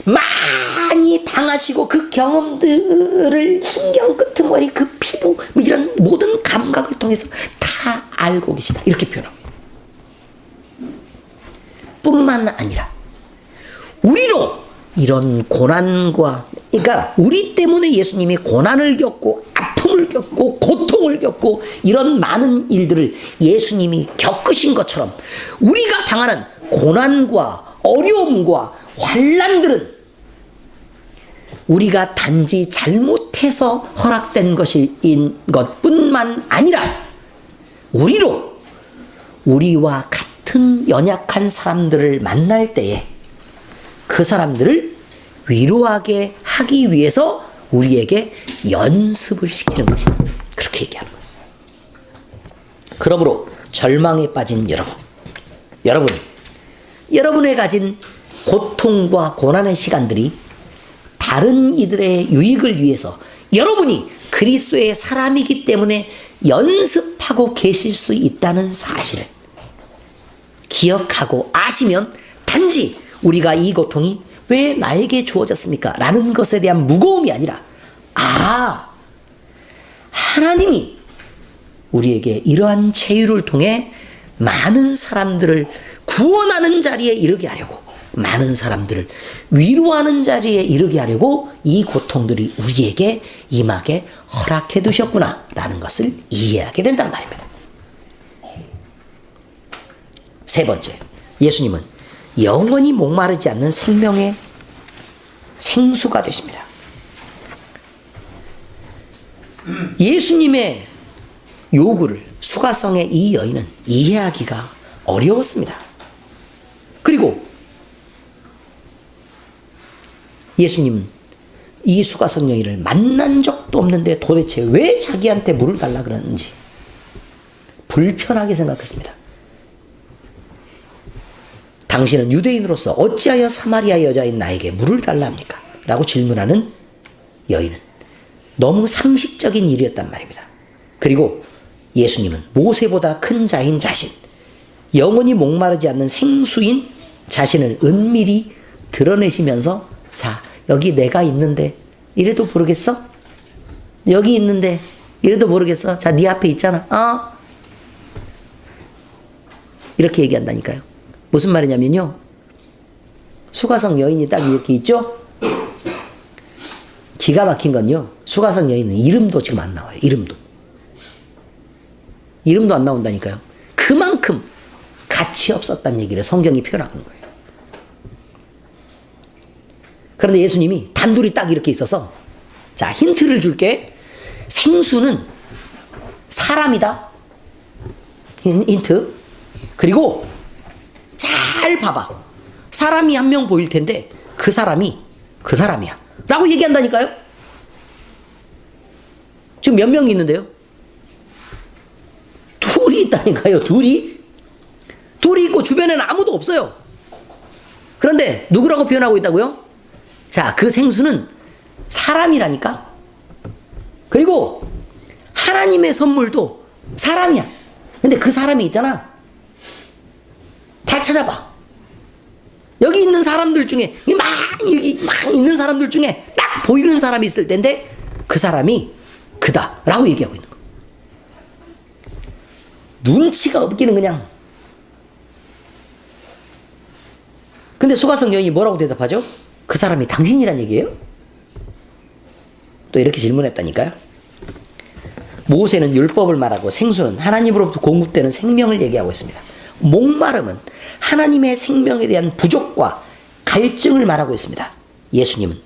Speaker 1: 많이 당하시고 그 경험들을 신경 끄트머리 그 피부 이런 모든 감각을 통해서 다 알고 계시다 이렇게 표현합니다. 뿐만 아니라 우리로 이런 고난과 그러니까 우리 때문에 예수님이 고난을 겪고 아픔을 겪고 고통을 겪고 이런 많은 일들을 예수님이 겪으신 것처럼 우리가 당하는 고난과 어려움과 환난들은 우리가 단지 잘못해서 허락된 것인 것뿐만 아니라 우리로 우리와 같은 연약한 사람들을 만날 때에 그 사람들을 위로하게 하기 위해서 우리에게 연습을 시키는 것이다. 그렇게 얘기하는 거예요. 그러므로 절망에 빠진 여러분의 가진 고통과 고난의 시간들이 다른 이들의 유익을 위해서 여러분이 그리스도의 사람이기 때문에 연습하고 계실 수 있다는 사실을 기억하고 아시면 단지 우리가 이 고통이 왜 나에게 주어졌습니까? 라는 것에 대한 무거움이 아니라 하나님이 우리에게 이러한 체유를 통해 많은 사람들을 구원하는 자리에 이르게 하려고, 많은 사람들을 위로하는 자리에 이르게 하려고 이 고통들이 우리에게 임하게 허락해 두셨구나 라는 것을 이해하게 된단 말입니다. 세 번째, 예수님은 영원히 목마르지 않는 생명의 생수가 되십니다. 예수님의 요구를 수가성의 이 여인은 이해하기가 어려웠습니다. 그리고 예수님은 이 수가성 여인을 만난 적도 없는데 도대체 왜 자기한테 물을 달라 그러는지 불편하게 생각했습니다. 당신은 유대인으로서 어찌하여 사마리아 여자인 나에게 물을 달라 합니까? 라고 질문하는 여인은 너무 상식적인 일이었단 말입니다. 그리고 예수님은 모세보다 큰 자인 자신, 영원히 목마르지 않는 생수인 자신을 은밀히 드러내시면서, 자, 여기 내가 있는데 이래도 모르겠어? 여기 있는데 이래도 모르겠어? 자, 네 앞에 있잖아. 이렇게 얘기한다니까요. 무슨 말이냐면요, 수가성 여인이 딱 이렇게 있죠? 기가 막힌 건요, 수가성 여인은 이름도 지금 안 나와요. 이름도 안 나온다니까요. 그만큼 가치 없었다는 얘기를 성경이 표현하는 거예요. 그런데 예수님이 단둘이 딱 이렇게 있어서, 자, 힌트를 줄게. 생수는 사람이다. 힌트. 그리고 잘 봐봐. 사람이 한 명 보일 텐데 그 사람이야 라고 얘기한다니까요. 지금 몇 명이 있는데요? 둘이 있다니까요. 둘이 있고 주변에는 아무도 없어요. 그런데 누구라고 표현하고 있다고요? 자, 그 생수는 사람이라니까. 그리고 하나님의 선물도 사람이야. 근데 그 사람이 있잖아, 잘 찾아봐. 여기 있는 사람들 중에, 여기 막 있는 사람들 중에 딱 보이는 사람이 있을 텐데 그 사람이 그다 라고 얘기하고 있는 거야. 눈치가 없기는 그냥. 근데 수가성 여인이 뭐라고 대답하죠? 그 사람이 당신이란 얘기예요? 또 이렇게 질문했다니까요. 모세는 율법을 말하고 생수는 하나님으로부터 공급되는 생명을 얘기하고 있습니다. 목마름은 하나님의 생명에 대한 부족과 갈증을 말하고 있습니다. 예수님은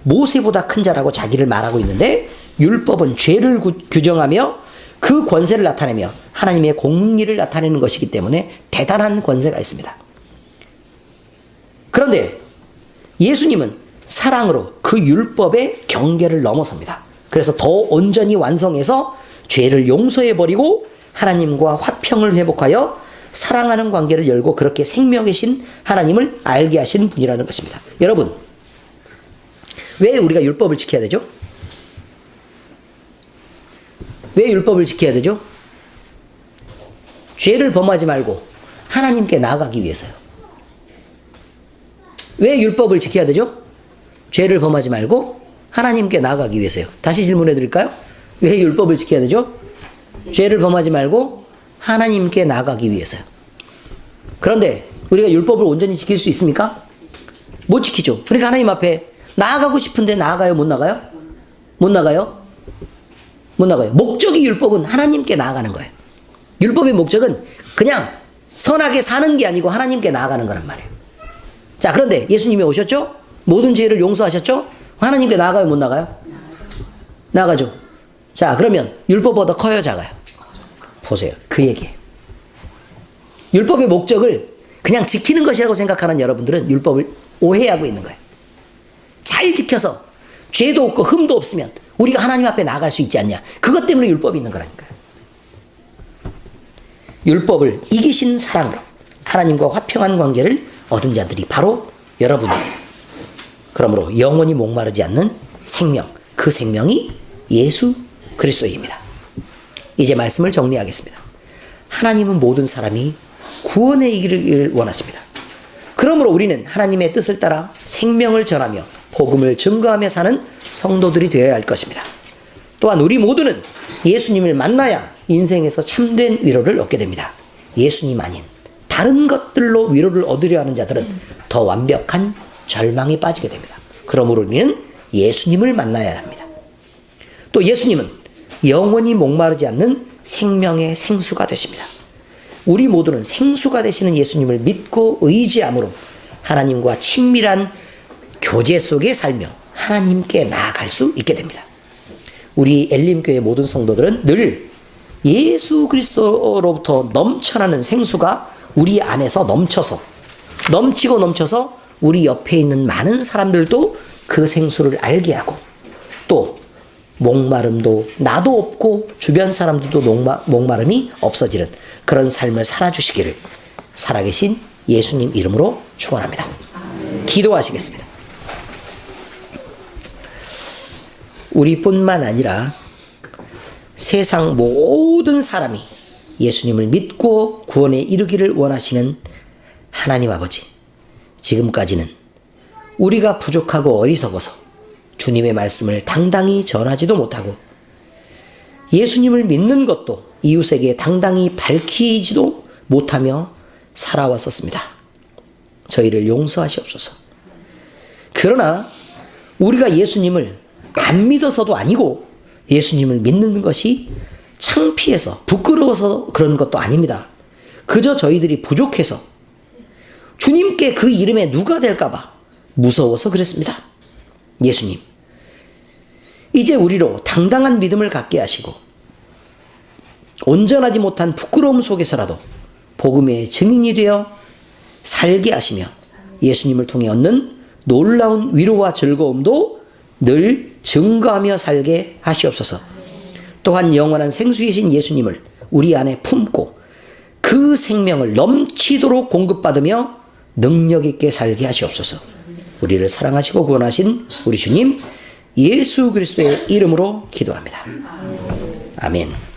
Speaker 1: 모세보다 큰 자라고 자기를 말하고 있는데, 율법은 죄를 규정하며 그 권세를 나타내며 하나님의 공의를 나타내는 것이기 때문에 대단한 권세가 있습니다. 그런데 예수님은 사랑으로 그 율법의 경계를 넘어섭니다. 그래서 더 온전히 완성해서 죄를 용서해버리고 하나님과 화평을 회복하여 사랑하는 관계를 열고 그렇게 생명이신 하나님을 알게 하신 분이라는 것입니다. 여러분, 왜 우리가 율법을 지켜야 되죠? 왜 율법을 지켜야 되죠? 죄를 범하지 말고 하나님께 나아가기 위해서요. 왜 율법을 지켜야 되죠? 죄를 범하지 말고 하나님께 나아가기 위해서요. 다시 질문해 드릴까요? 왜 율법을 지켜야 되죠? 죄를 범하지 말고 하나님께 나아가기 위해서요. 그런데 우리가 율법을 온전히 지킬 수 있습니까? 못 지키죠. 그러니까 하나님 앞에 나아가고 싶은데 나아가요? 못 나가요? 못 나가요? 못 나가요. 목적이 율법은 하나님께 나아가는 거예요. 율법의 목적은 그냥 선하게 사는 게 아니고 하나님께 나아가는 거란 말이에요. 자, 그런데 예수님이 오셨죠? 모든 죄를 용서하셨죠? 하나님께 나아가요? 못 나가요? 나가죠. 자, 그러면 율법보다 커요? 작아요? 보세요. 그 얘기예요. 율법의 목적을 그냥 지키는 것이라고 생각하는 여러분들은 율법을 오해하고 있는 거예요. 잘 지켜서 죄도 없고 흠도 없으면 우리가 하나님 앞에 나아갈 수 있지 않냐. 그것 때문에 율법이 있는 거라니까요. 율법을 이기신 사랑으로 하나님과 화평한 관계를 얻은 자들이 바로 여러분이에요. 그러므로 영원히 목마르지 않는 생명, 그 생명이 예수 그리스도입니다. 이제 말씀을 정리하겠습니다. 하나님은 모든 사람이 구원에 이르기를 원하십니다. 그러므로 우리는 하나님의 뜻을 따라 생명을 전하며 복음을 증거하며 사는 성도들이 되어야 할 것입니다. 또한 우리 모두는 예수님을 만나야 인생에서 참된 위로를 얻게 됩니다. 예수님 아닌 다른 것들로 위로를 얻으려 하는 자들은 더 완벽한 절망에 빠지게 됩니다. 그러므로 우리는 예수님을 만나야 합니다. 또 예수님은 영원히 목마르지 않는 생명의 생수가 되십니다. 우리 모두는 생수가 되시는 예수님을 믿고 의지함으로 하나님과 친밀한 교제 속에 살며 하나님께 나아갈 수 있게 됩니다. 우리 엘림교회 모든 성도들은 늘 예수 그리스도로부터 넘쳐나는 생수가 우리 안에서 넘쳐서 우리 옆에 있는 많은 사람들도 그 생수를 알게 하고 또 목마름도 나도 없고 주변 사람들도 목마름이 없어지는 그런 삶을 살아주시기를 살아계신 예수님 이름으로 축원합니다. 기도하시겠습니다. 우리뿐만 아니라 세상 모든 사람이 예수님을 믿고 구원에 이르기를 원하시는 하나님 아버지, 지금까지는 우리가 부족하고 어리석어서 주님의 말씀을 당당히 전하지도 못하고 예수님을 믿는 것도 이웃에게 당당히 밝히지도 못하며 살아왔었습니다. 저희를 용서하시옵소서. 그러나 우리가 예수님을 안 믿어서도 아니고 예수님을 믿는 것이 창피해서 부끄러워서 그런 것도 아닙니다. 그저 저희들이 부족해서 주님께 그 이름에 누가 될까봐 무서워서 그랬습니다. 예수님, 이제 우리로 당당한 믿음을 갖게 하시고 온전하지 못한 부끄러움 속에서라도 복음의 증인이 되어 살게 하시며 예수님을 통해 얻는 놀라운 위로와 즐거움도 늘 증거하며 살게 하시옵소서. 또한 영원한 생수이신 예수님을 우리 안에 품고 그 생명을 넘치도록 공급받으며 능력 있게 살게 하시옵소서. 우리를 사랑하시고 구원하신 우리 주님 예수 그리스도의 이름으로 기도합니다. 아멘.